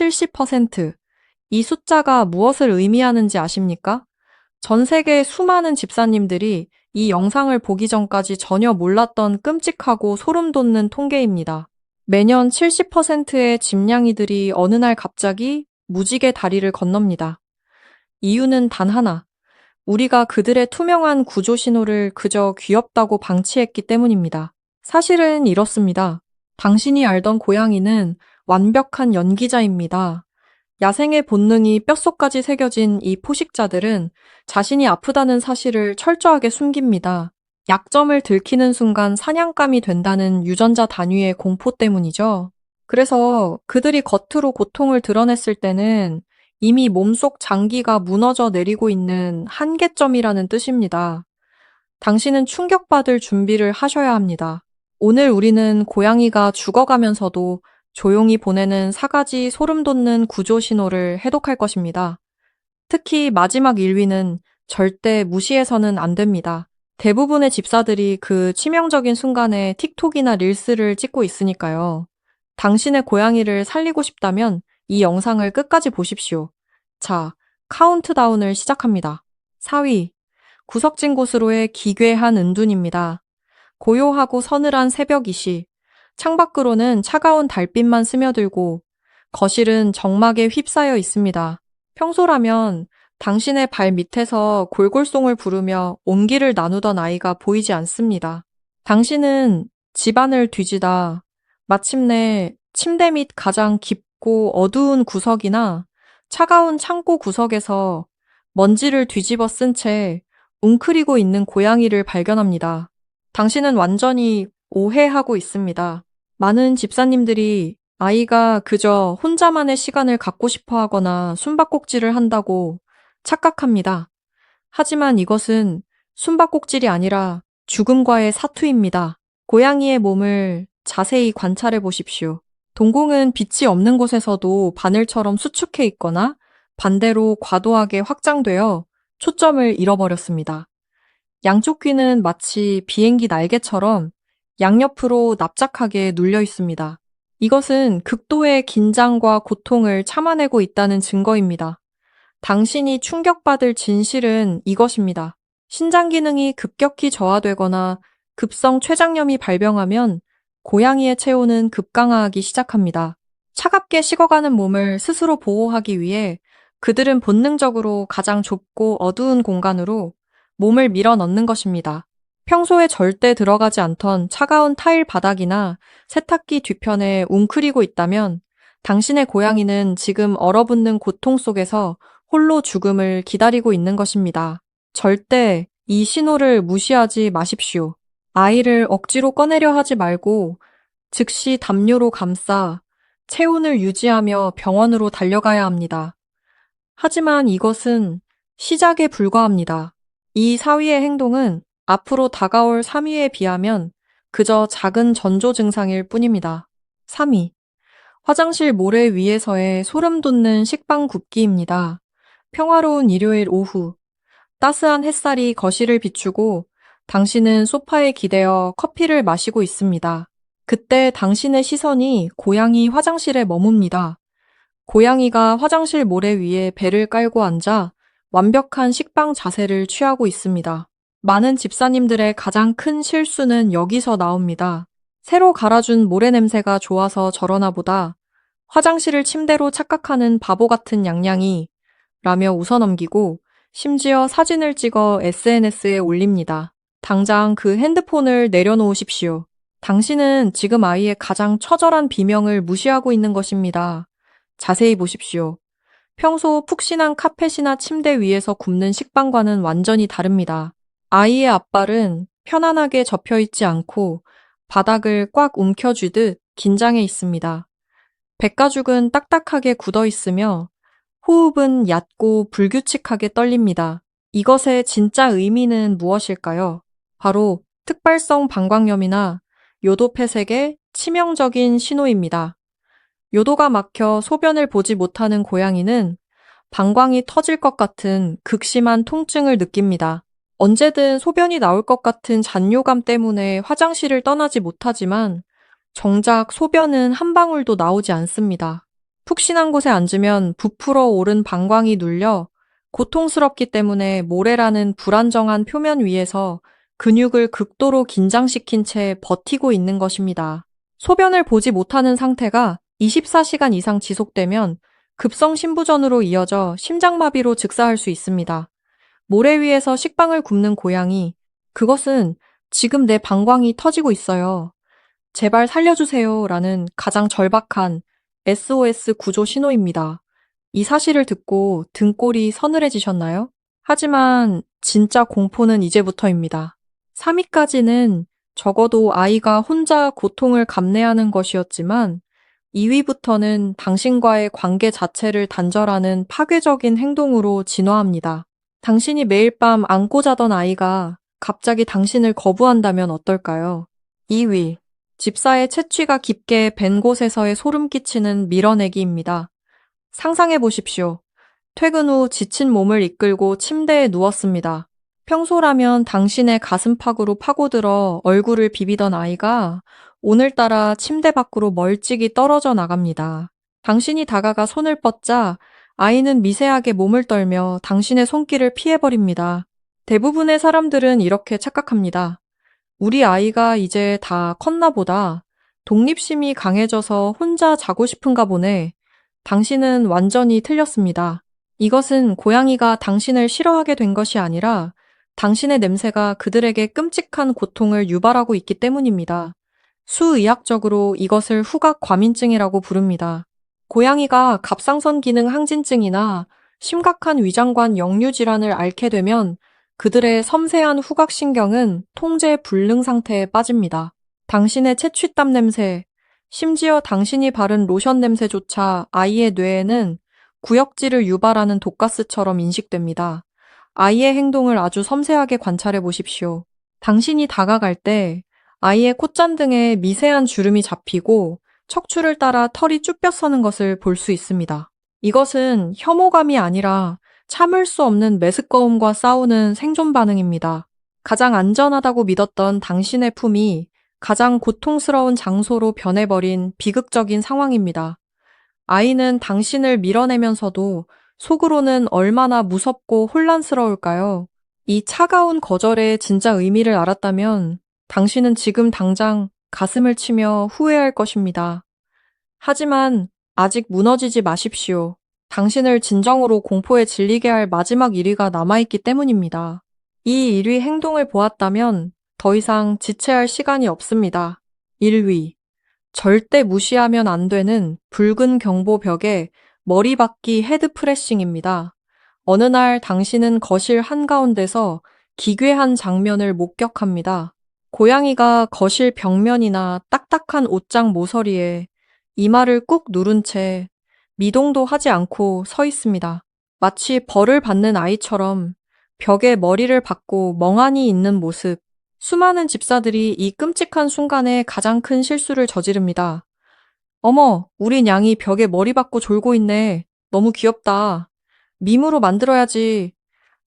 70%. 이 숫자가 무엇을 의미하는지 아십니까? 전 세계 수많은 집사님들이 이 영상을 보기 전까지 전혀 몰랐던 끔찍하고 소름 돋는 통계입니다. 매년 70%의 집냥이들이 어느 날 갑자기 무지개 다리를 건넙니다. 이유는 단 하나. 우리가 그들의 투명한 구조 신호를 그저 귀엽다고 방치했기 때문입니다. 사실은 이렇습니다. 당신이 알던 고양이는 완벽한 연기자입니다. 야생의 본능이 뼛속까지 새겨진 이 포식자들은 자신이 아프다는 사실을 철저하게 숨깁니다. 약점을 들키는 순간 사냥감이 된다는 유전자 단위의 공포 때문이죠. 그래서 그들이 겉으로 고통을 드러냈을 때는 이미 몸속 장기가 무너져 내리고 있는 한계점이라는 뜻입니다. 당신은 충격받을 준비를 하셔야 합니다. 오늘 우리는 고양이가 죽어가면서도 조용히 보내는 4가지 소름 돋는 구조 신호를 해독할 것입니다. 특히 마지막 1위는 절대 무시해서는 안 됩니다. 대부분의 집사들이 그 치명적인 순간에 틱톡이나 릴스를 찍고 있으니까요. 당신의 고양이를 살리고 싶다면 이 영상을 끝까지 보십시오. 자, 카운트다운을 시작합니다. 4위, 구석진 곳으로의 기괴한 은둔입니다. 고요하고 서늘한 새벽 이시, 창밖으로는 차가운 달빛만 스며들고 거실은 정막에 휩싸여 있습니다. 평소라면 당신의 발 밑에서 골골송을 부르며 온기를 나누던 아이가 보이지 않습니다. 당신은 집안을 뒤지다 마침내 침대 밑 가장 깊고 어두운 구석이나 차가운 창고 구석에서 먼지를 뒤집어 쓴 채 웅크리고 있는 고양이를 발견합니다. 당신은 완전히 오해하고 있습니다. 많은 집사님들이 아이가 그저 혼자만의 시간을 갖고 싶어 하거나 숨바꼭질을 한다고 착각합니다. 하지만 이것은 숨바꼭질이 아니라 죽음과의 사투입니다. 고양이의 몸을 자세히 관찰해 보십시오. 동공은 빛이 없는 곳에서도 바늘처럼 수축해 있거나 반대로 과도하게 확장되어 초점을 잃어버렸습니다. 양쪽 귀는 마치 비행기 날개처럼 양옆으로 납작하게 눌려 있습니다. 이것은 극도의 긴장과 고통을 참아내고 있다는 증거입니다. 당신이 충격받을 진실은 이것입니다. 신장 기능이 급격히 저하되거나 급성 췌장염이 발병하면 고양이의 체온은 급강하기 시작합니다. 차갑게 식어가는 몸을 스스로 보호하기 위해 그들은 본능적으로 가장 좁고 어두운 공간으로 몸을 밀어 넣는 것입니다. 평소에 절대 들어가지 않던 차가운 타일 바닥이나 세탁기 뒤편에 웅크리고 있다면 당신의 고양이는 지금 얼어붙는 고통 속에서 홀로 죽음을 기다리고 있는 것입니다. 절대 이 신호를 무시하지 마십시오. 아이를 억지로 꺼내려 하지 말고 즉시 담요로 감싸 체온을 유지하며 병원으로 달려가야 합니다. 하지만 이것은 시작에 불과합니다. 이 4위의 행동은 앞으로 다가올 3위에 비하면 그저 작은 전조 증상일 뿐입니다. 3위. 화장실 모래 위에서의 소름 돋는 식빵 굽기입니다. 평화로운 일요일 오후. 따스한 햇살이 거실을 비추고 당신은 소파에 기대어 커피를 마시고 있습니다. 그때 당신의 시선이 고양이 화장실에 머뭅니다. 고양이가 화장실 모래 위에 배를 깔고 앉아 완벽한 식빵 자세를 취하고 있습니다. 많은 집사님들의 가장 큰 실수는 여기서 나옵니다. 새로 갈아준 모래 냄새가 좋아서 저러나 보다 화장실을 침대로 착각하는 바보 같은 양양이 라며 웃어넘기고 심지어 사진을 찍어 SNS에 올립니다. 당장 그 핸드폰을 내려놓으십시오. 당신은 지금 아이의 가장 처절한 비명을 무시하고 있는 것입니다. 자세히 보십시오. 평소 푹신한 카펫이나 침대 위에서 굽는 식빵과는 완전히 다릅니다. 아이의 앞발은 편안하게 접혀 있지 않고 바닥을 꽉 움켜쥐듯 긴장해 있습니다. 백가죽은 딱딱하게 굳어 있으며 호흡은 얕고 불규칙하게 떨립니다. 이것의 진짜 의미는 무엇일까요? 바로 특발성 방광염이나 요도 폐색의 치명적인 신호입니다. 요도가 막혀 소변을 보지 못하는 고양이는 방광이 터질 것 같은 극심한 통증을 느낍니다. 언제든 소변이 나올 것 같은 잔뇨감 때문에 화장실을 떠나지 못하지만 정작 소변은 한 방울도 나오지 않습니다. 푹신한 곳에 앉으면 부풀어 오른 방광이 눌려 고통스럽기 때문에 모래라는 불안정한 표면 위에서 근육을 극도로 긴장시킨 채 버티고 있는 것입니다. 소변을 보지 못하는 상태가 24시간 이상 지속되면 급성 심부전으로 이어져 심장마비로 즉사할 수 있습니다. 모래 위에서 식빵을 굽는 고양이, 그것은 지금 내 방광이 터지고 있어요. 제발 살려주세요 라는 가장 절박한 SOS 구조 신호입니다. 이 사실을 듣고 등골이 서늘해지셨나요? 하지만 진짜 공포는 이제부터입니다. 3위까지는 적어도 아이가 혼자 고통을 감내하는 것이었지만 2위부터는 당신과의 관계 자체를 단절하는 파괴적인 행동으로 진화합니다. 당신이 매일 밤 안고 자던 아이가 갑자기 당신을 거부한다면 어떨까요? 2위. 집사의 채취가 깊게 밴 곳에서의 소름 끼치는 밀어내기입니다. 상상해 보십시오. 퇴근 후 지친 몸을 이끌고 침대에 누웠습니다. 평소라면 당신의 가슴팍으로 파고들어 얼굴을 비비던 아이가 오늘따라 침대 밖으로 멀찍이 떨어져 나갑니다. 당신이 다가가 손을 뻗자 아이는 미세하게 몸을 떨며 당신의 손길을 피해버립니다. 대부분의 사람들은 이렇게 착각합니다. 우리 아이가 이제 다 컸나 보다. 독립심이 강해져서 혼자 자고 싶은가 보네. 당신은 완전히 틀렸습니다. 이것은 고양이가 당신을 싫어하게 된 것이 아니라 당신의 냄새가 그들에게 끔찍한 고통을 유발하고 있기 때문입니다. 수의학적으로 이것을 후각 과민증이라고 부릅니다. 고양이가 갑상선 기능 항진증이나 심각한 위장관 역류 질환을 앓게 되면 그들의 섬세한 후각신경은 통제 불능 상태에 빠집니다. 당신의 채취땀 냄새, 심지어 당신이 바른 로션 냄새조차 아이의 뇌에는 구역질을 유발하는 독가스처럼 인식됩니다. 아이의 행동을 아주 섬세하게 관찰해 보십시오. 당신이 다가갈 때 아이의 콧잔등에 미세한 주름이 잡히고 척추를 따라 털이 쭈뼛 서는 것을 볼 수 있습니다. 이것은 혐오감이 아니라 참을 수 없는 메스꺼움과 싸우는 생존 반응입니다. 가장 안전하다고 믿었던 당신의 품이 가장 고통스러운 장소로 변해버린 비극적인 상황입니다. 아이는 당신을 밀어내면서도 속으로는 얼마나 무섭고 혼란스러울까요? 이 차가운 거절의 진짜 의미를 알았다면 당신은 지금 당장 가슴을 치며 후회할 것입니다. 하지만 아직 무너지지 마십시오. 당신을 진정으로 공포에 질리게 할 마지막 1위가 남아있기 때문입니다. 이 1위 행동을 보았다면 더 이상 지체할 시간이 없습니다. 1위. 절대 무시하면 안 되는 붉은 경보벽에 머리박기 헤드프레싱입니다. 어느 날 당신은 거실 한가운데서 기괴한 장면을 목격합니다. 고양이가 거실 벽면이나 딱딱한 옷장 모서리에 이마를 꾹 누른 채 미동도 하지 않고 서 있습니다. 마치 벌을 받는 아이처럼 벽에 머리를 박고 멍하니 있는 모습. 수많은 집사들이 이 끔찍한 순간에 가장 큰 실수를 저지릅니다. 어머, 우리 냥이 벽에 머리 박고 졸고 있네. 너무 귀엽다. 밈으로 만들어야지.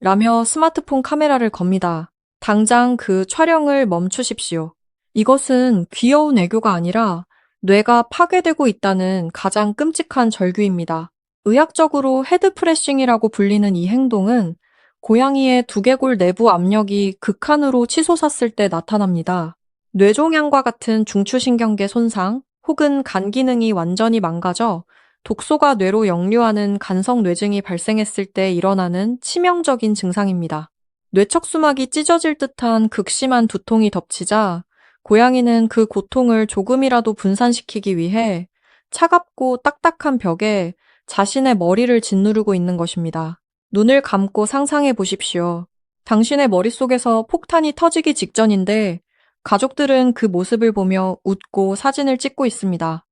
라며 스마트폰 카메라를 겁니다. 당장 그 촬영을 멈추십시오. 이것은 귀여운 애교가 아니라 뇌가 파괴되고 있다는 가장 끔찍한 절규입니다. 의학적으로 헤드프레싱이라고 불리는 이 행동은 고양이의 두개골 내부 압력이 극한으로 치솟았을 때 나타납니다. 뇌종양과 같은 중추신경계 손상 혹은 간 기능이 완전히 망가져 독소가 뇌로 역류하는 간성뇌증이 발생했을 때 일어나는 치명적인 증상입니다. 뇌척수막이 찢어질 듯한 극심한 두통이 덮치자 고양이는 그 고통을 조금이라도 분산시키기 위해 차갑고 딱딱한 벽에 자신의 머리를 짓누르고 있는 것입니다. 눈을 감고 상상해 보십시오. 당신의 머릿속에서 폭탄이 터지기 직전인데 가족들은 그 모습을 보며 웃고 사진을 찍고 있습니다.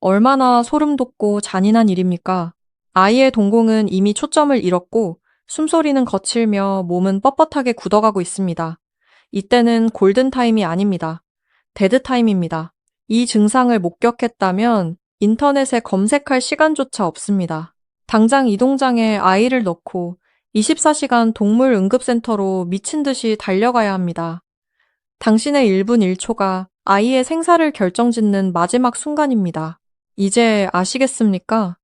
얼마나 소름 돋고 잔인한 일입니까? 아이의 동공은 이미 초점을 잃었고 숨소리는 거칠며 몸은 뻣뻣하게 굳어가고 있습니다. 이때는 골든타임이 아닙니다. 데드타임입니다. 이 증상을 목격했다면 인터넷에 검색할 시간조차 없습니다. 당장 이동장에 아이를 넣고 24시간 동물 응급센터로 미친 듯이 달려가야 합니다. 당신의 1분 1초가 아이의 생사를 결정짓는 마지막 순간입니다. 이제 아시겠습니까?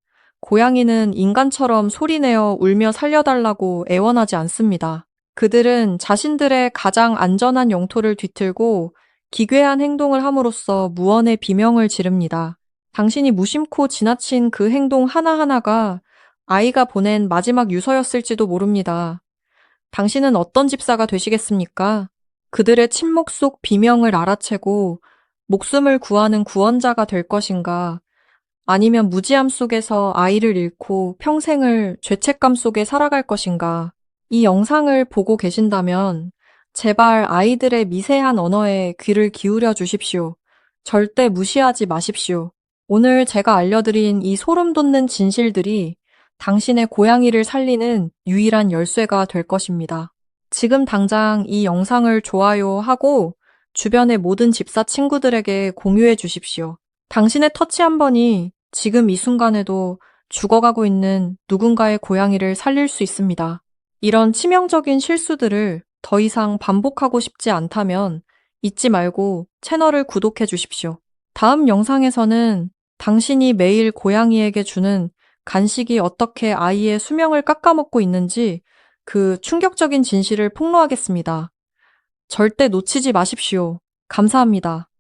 고양이는 인간처럼 소리내어 울며 살려달라고 애원하지 않습니다. 그들은 자신들의 가장 안전한 영토를 뒤틀고 기괴한 행동을 함으로써 무언의 비명을 지릅니다. 당신이 무심코 지나친 그 행동 하나하나가 아이가 보낸 마지막 유서였을지도 모릅니다. 당신은 어떤 집사가 되시겠습니까? 그들의 침묵 속 비명을 알아채고 목숨을 구하는 구원자가 될 것인가? 아니면 무지함 속에서 아이를 잃고 평생을 죄책감 속에 살아갈 것인가? 이 영상을 보고 계신다면 제발 아이들의 미세한 언어에 귀를 기울여 주십시오. 절대 무시하지 마십시오. 오늘 제가 알려드린 이 소름 돋는 진실들이 당신의 고양이를 살리는 유일한 열쇠가 될 것입니다. 지금 당장 이 영상을 좋아요하고 주변의 모든 집사 친구들에게 공유해 주십시오. 당신의 터치 한 번이 지금 이 순간에도 죽어가고 있는 누군가의 고양이를 살릴 수 있습니다. 이런 치명적인 실수들을 더 이상 반복하고 싶지 않다면 잊지 말고 채널을 구독해 주십시오. 다음 영상에서는 당신이 매일 고양이에게 주는 간식이 어떻게 아이의 수명을 깎아먹고 있는지 그 충격적인 진실을 폭로하겠습니다. 절대 놓치지 마십시오. 감사합니다.